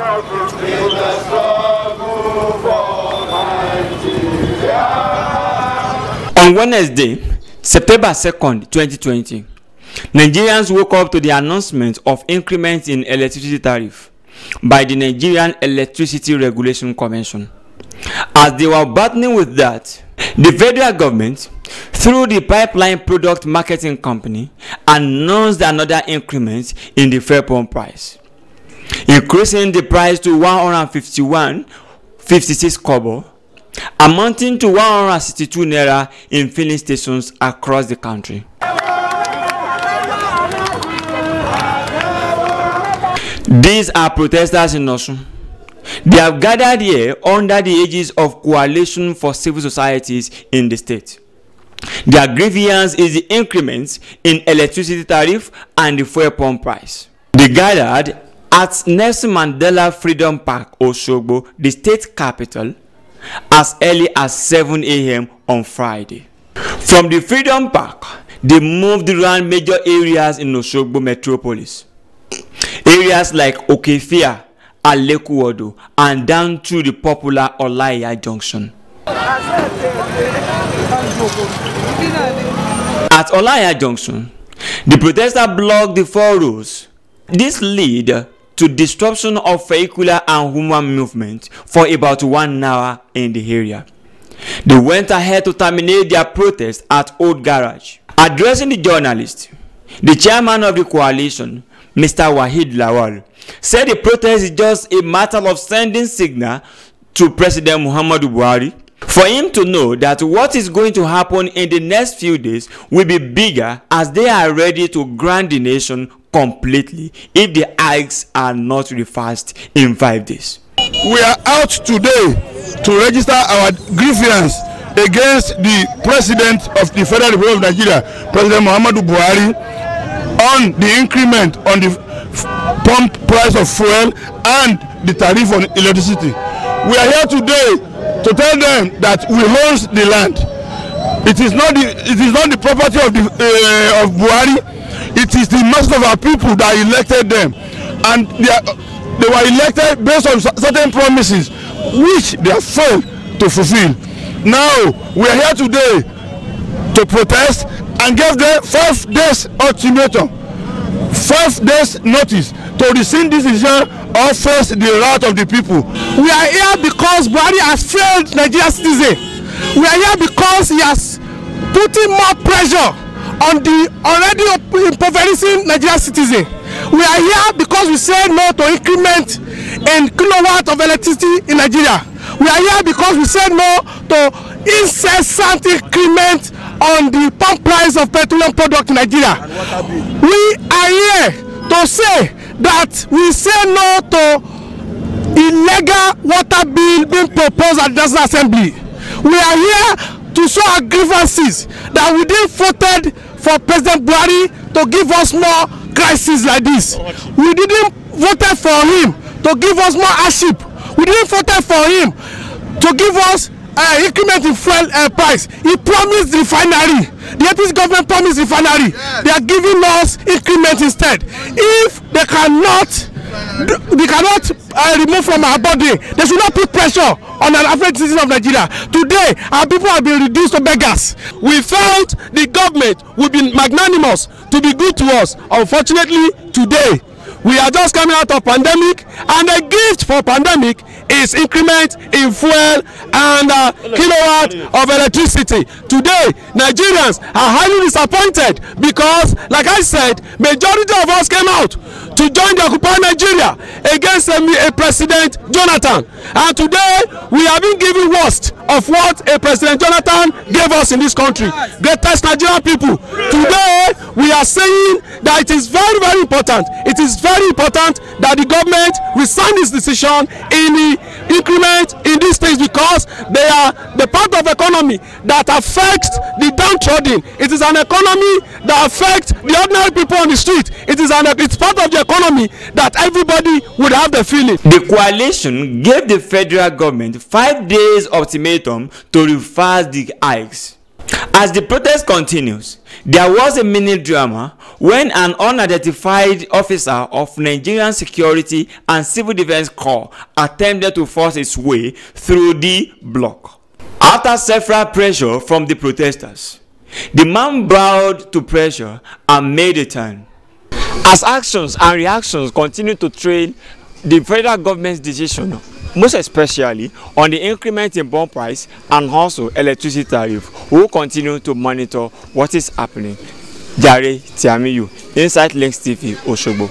On Wednesday, September 2nd, 2020, Nigerians woke up to the announcement of increments in electricity tariff by the Nigerian Electricity Regulation Commission. As they were battling with that, the federal government, through the Pipeline Product Marketing Company, announced another increment in the fuel pump price, increasing the price to 151.56 kobo, amounting to 162 naira in filling stations across the country. These are protesters in Osun. They have gathered here under the aegis of Coalition for Civil Societies in the state. Their grievance is the increments in electricity tariff and the fuel pump price. They gathered at Nelson Mandela Freedom Park, Osogbo, the state capital, as early as 7 a.m. on Friday. From the Freedom Park, they moved around major areas in Osogbo metropolis. Areas like Okefia, Alekuodo, and down to the popular Olaiya Junction. At Olaiya Junction, the protesters blocked the 4 roads. This led to disruption of vehicular and human movement for about 1 hour in the area. They went ahead to terminate their protest at Old Garage. Addressing the journalists, the chairman of the coalition, Mr. Wahid Lawal, said the protest is just a matter of sending signal to President Muhammadu Buhari for him to know that what is going to happen in the next few days will be bigger, as they are ready to ground the nation completely if the hikes are not reversed in 5 days. We are out today to register our grievance against the President of the Federal Republic of Nigeria, President Muhammadu Buhari, on the increment on the pump price of fuel and the tariff on electricity. We are here today to tell them that we own the land. It is not the property of Buhari. It is the master of our people that elected them, and they were elected based on certain promises which they have failed to fulfill. Now we are here today to protest and give them 5 days ultimatum, 5 days notice to rescind this decision or face the wrath of the people. We are here because Buhari has failed Nigerian citizens. We are here because he has putting more pressure on the already impoverishing Nigerian citizens. We are here because we say no to increment in kilowatt of electricity in Nigeria. We are here because we say no to incessant increment on the pump price of petroleum product in Nigeria. We are here to say that we say no to illegal water bill being proposed at the National Assembly. We are here to show our grievances that we didn't voted for President Buhari to give us more crises like this. We didn't vote for him to give us more hardship. We didn't vote for him to give us increment in fuel price. He promised refinery. The APC government promised refinery. They are giving us increment instead. If they cannot remove from our body, they should not put pressure on an average citizen of Nigeria. Today, our people have been reduced to beggars. We felt the government would be magnanimous to be good to us. Unfortunately, today, we are just coming out of pandemic, and the gift for pandemic is increment in fuel and kilowatt of electricity. Today, Nigerians are highly disappointed because, like I said, majority of us came out to join the occupied Nigeria against a President Jonathan, and today we have been given worst of what a President Jonathan gave us in this country. Greatest Nigerian people. Today we are saying that it is very, very important. It is very important that the government will sign this decision in the increment in these things, because they are the part of economy that affects the downtrodden. It is an economy that affects the ordinary people on the street. It's part of the economy that everybody would have the feeling. The coalition gave the federal government 5 days ultimatum to reverse the hikes. As the protest continues, there was a mini drama when an unidentified officer of Nigerian Security and Civil Defense Corps attempted to force its way through the block. After several pressure from the protesters, the man bowed to pressure and made a turn. As actions and reactions continue to trail the federal government's decision, most especially on the increment in bomb price and also electricity tariff, we will continue to monitor what is happening. Jare Tiamiyu, Insight Links TV, Osogbo.